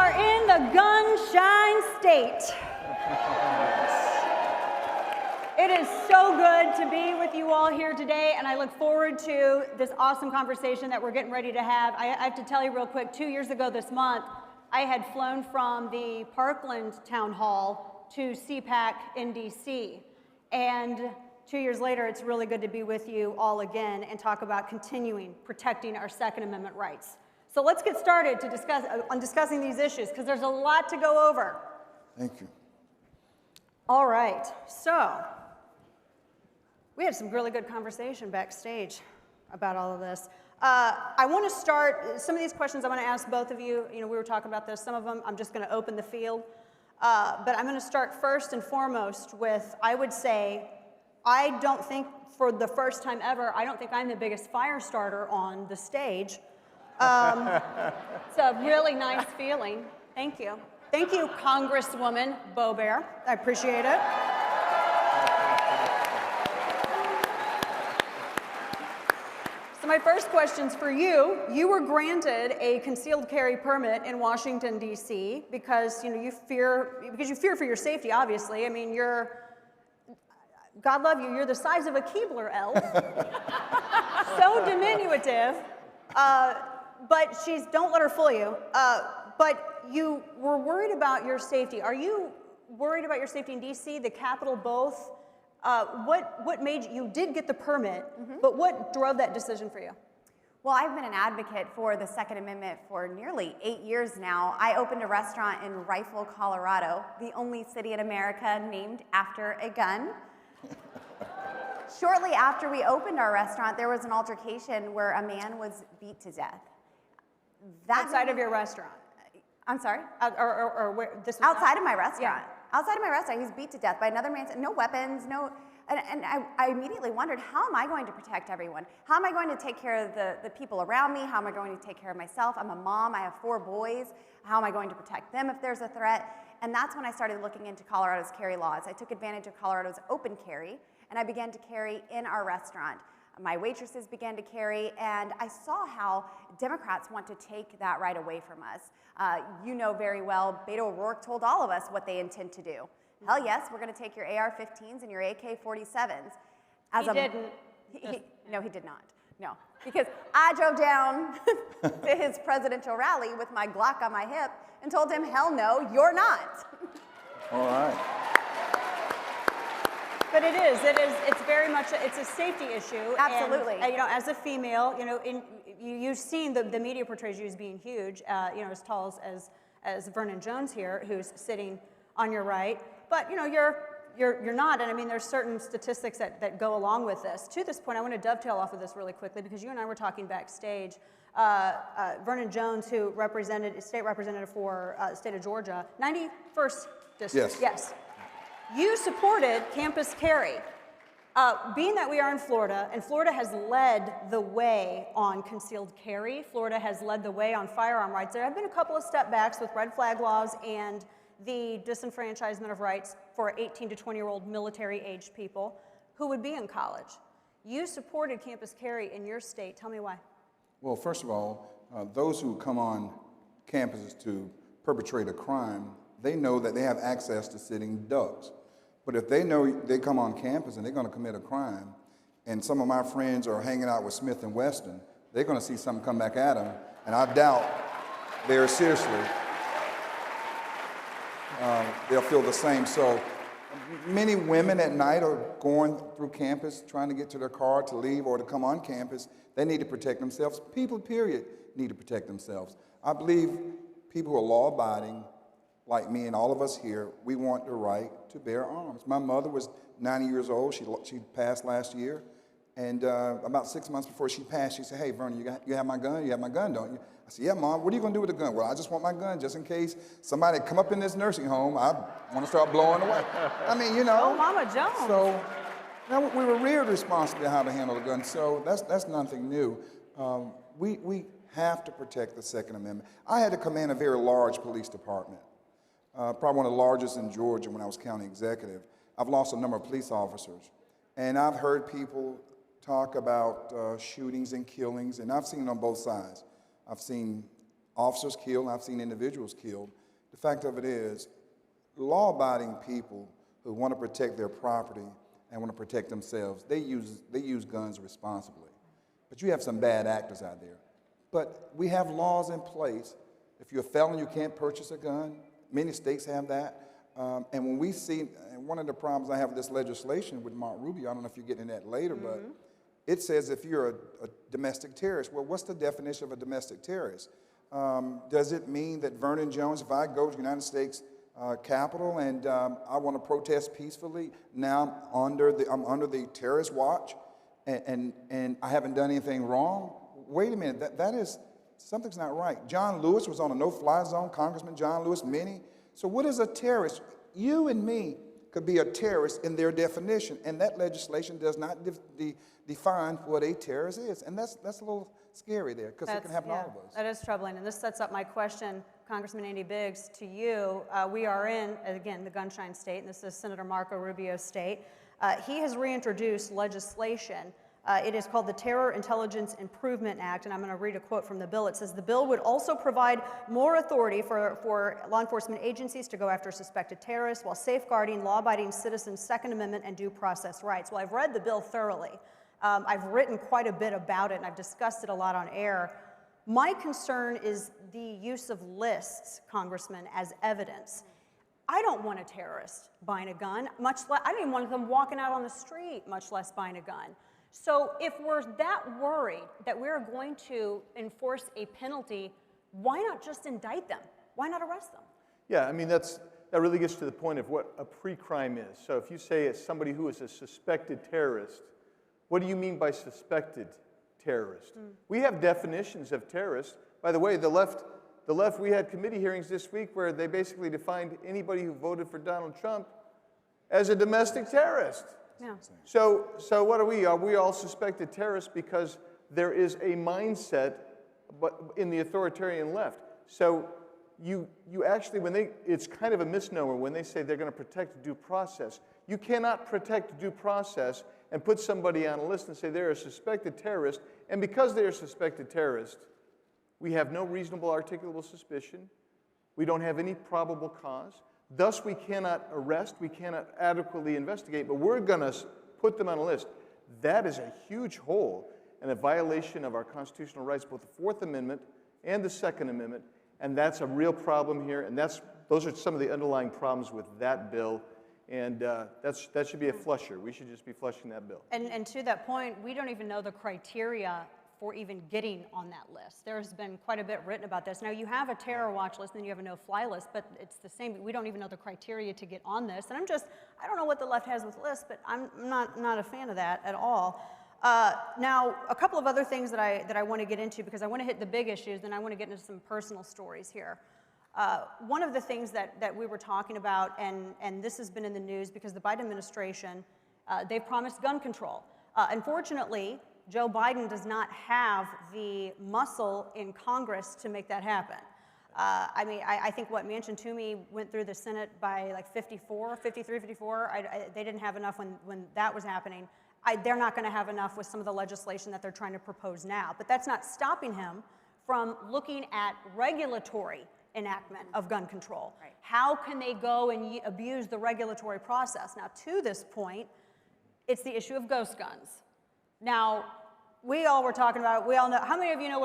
are in the Gunshine State. It is so good to be with you all here today, and I look forward to this awesome conversation that we're getting ready to have. I have to tell you real quick, 2 years ago this month, I had flown from the Parkland Town Hall to CPAC in DC, and 2 years later, it's really good to be with you all again and talk about continuing protecting our Second Amendment rights. So let's get started to discussing these issues, because there's a lot to go over. Thank you. All right, so we had some really good conversation backstage about all of this. I want to start, some of these questions I want to ask both of you. You know, we were talking about this. Some of them I'm just going to open the field. But I'm going to start first and foremost with, I would say, I don't think, for the first time ever, I don't think I'm the biggest fire starter on the stage. It's a really nice feeling. Thank you. Thank you, Congresswoman Boebert. I appreciate it. So my first question's for you. You were granted a concealed carry permit in Washington, D.C. because you fear for your safety, obviously. I mean, God love you, you're the size of a Keebler elf. So diminutive. But don't let her fool you. But you were worried about your safety. Are you worried about your safety in D.C., the Capitol, both? What made you did get the permit, but what drove that decision for you? Well, I've been an advocate for the Second Amendment for nearly 8 years now. I opened a restaurant in Rifle, Colorado, the only city in America named after a gun. Shortly after we opened our restaurant, there was an altercation where a man was beat to death. Outside of your restaurant? I'm sorry? Or where, this was outside of my restaurant. Yeah. Outside of my restaurant, he was beat to death by another man. No weapons, and I immediately wondered, how am I going to protect everyone? How am I going to take care of the people around me? How am I going to take care of myself? I'm a mom, I have 4 boys. How am I going to protect them if there's a threat? And that's when I started looking into Colorado's carry laws. I took advantage of Colorado's open carry, and I began to carry in our restaurant. My waitresses began to carry, and I saw how Democrats want to take that right away from us. You know very well, Beto O'Rourke told all of us what they intend to do. Hell yes, we're going to take your AR-15s and your AK-47s. He didn't. No, he did not. No, because I drove down to his presidential rally with my Glock on my hip and told him, hell no, you're not. All right. But it's very much, it's a safety issue. Absolutely. And, as a female, you've seen the media portrays you as being huge, as tall as Vernon Jones here, who's sitting on your right. But, you're not, and I mean, there's certain statistics that go along with this. To this point, I want to dovetail off of this really quickly, because you and I were talking backstage. Vernon Jones, who state representative for the state of Georgia, 91st district. Yes. You supported campus carry. Being that we are in Florida, and Florida has led the way on concealed carry, Florida has led the way on firearm rights. There have been a couple of step backs with red flag laws and the disenfranchisement of rights for 18 to 20-year-old military-aged people who would be in college. You supported campus carry in your state. Tell me why. Well, first of all, those who come on campuses to perpetrate a crime, they know that they have access to sitting ducks. But if they know they come on campus and they're going to commit a crime, and some of my friends are hanging out with Smith & Wesson, they're going to see something come back at them, and I doubt they'll feel the same. So many women at night are going through campus trying to get to their car to leave or to come on campus. They need to protect themselves. People, period, need to protect themselves. I believe people who are law-abiding, like me and all of us here, we want the right to bear arms. My mother was 90 years old. She passed last year. And about 6 months before she passed, she said, hey, Vernon, you have my gun? You have my gun, don't you? I said, yeah, Mom, what are you going to do with the gun? Well, I just want my gun just in case somebody come up in this nursing home, I want to start blowing away. I mean, Oh, Mama Jones. So we were reared responsibly how to handle a gun, so that's nothing new. We have to protect the Second Amendment. I had to command a very large police department. Probably one of the largest in Georgia when I was county executive. I've lost a number of police officers. And I've heard people talk about shootings and killings, and I've seen it on both sides. I've seen officers killed, I've seen individuals killed. The fact of it is, law-abiding people who want to protect their property and want to protect themselves, they use guns responsibly. But you have some bad actors out there. But we have laws in place. If you're a felon, you can't purchase a gun. Many states have that. And when we see, and one of the problems I have with this legislation with Mark Rubio, I don't know if you're getting that later, but it says if you're a domestic terrorist, well, what's the definition of a domestic terrorist? Does it mean that Vernon Jones, if I go to the United States Capitol and I want to protest peacefully, now I'm under the terrorist watch and I haven't done anything wrong? Wait a minute, that is, something's not right. John Loesch was on a no-fly zone, Congressman John Loesch, many. So what is a terrorist? You and me could be a terrorist in their definition, and that legislation does not define what a terrorist is. And that's a little scary there, because it can happen to all of us. That is troubling, and this sets up my question, Congressman Andy Biggs, to you. We are in, again, the gunshine state, and this is Senator Marco Rubio's state. He has reintroduced legislation. It is called the Terror Intelligence Improvement Act, and I'm going to read a quote from the bill. It says, the bill would also provide more authority for law enforcement agencies to go after suspected terrorists while safeguarding law-abiding citizens' Second Amendment and due process rights. Well, I've read the bill thoroughly. I've written quite a bit about it, and I've discussed it a lot on air. My concern is the use of lists, Congressman, as evidence. I don't want a terrorist buying a gun, much less, I don't even want them walking out on the street, much less buying a gun. So if we're that worried that we're going to enforce a penalty, why not just indict them? Why not arrest them? Yeah, I mean, that really gets to the point of what a pre-crime is. So if you say it's somebody who is a suspected terrorist, what do you mean by suspected terrorist? We have definitions of terrorists. By the way, the left, we had committee hearings this week where they basically defined anybody who voted for Donald Trump as a domestic terrorist. Yeah. So what are we? Are we all suspected terrorists because there is a mindset in the authoritarian left? So you actually, it's kind of a misnomer when they say they're going to protect due process. You cannot protect due process and put somebody on a list and say they're a suspected terrorist, and because they're a suspected terrorist, we have no reasonable articulable suspicion, we don't have any probable cause, thus we cannot arrest, we cannot adequately investigate, but we're going to put them on a list. That is a huge hole and a violation of our constitutional rights, both the Fourth Amendment and the Second Amendment, and that's a real problem here, and those are some of the underlying problems with that bill. And that should be a flusher. We should just be flushing that bill. And to that point, we don't even know the criteria for even getting on that list. There's been quite a bit written about this. Now, you have a terror watch list and then you have a no-fly list, but it's the same. We don't even know the criteria to get on this. And I don't know what the left has with lists, but I'm not a fan of that at all. Now, a couple of other things that I want to get into, because I want to hit the big issues, then I want to get into some personal stories here. One of the things that we were talking about, and this has been in the news because the Biden administration, they've promised gun control. Unfortunately, Joe Biden does not have the muscle in Congress to make that happen. I mean, I think what Manchin Toomey went through the Senate by like 53, 54. They didn't have enough when that was happening. They're not going to have enough with some of the legislation that they're trying to propose now. But that's not stopping him from looking at regulatory enactment of gun control. Right. How can they go and abuse the regulatory process? Now, to this point, it's the issue of ghost guns. Now, we all were talking about it. We all know. How many of you know what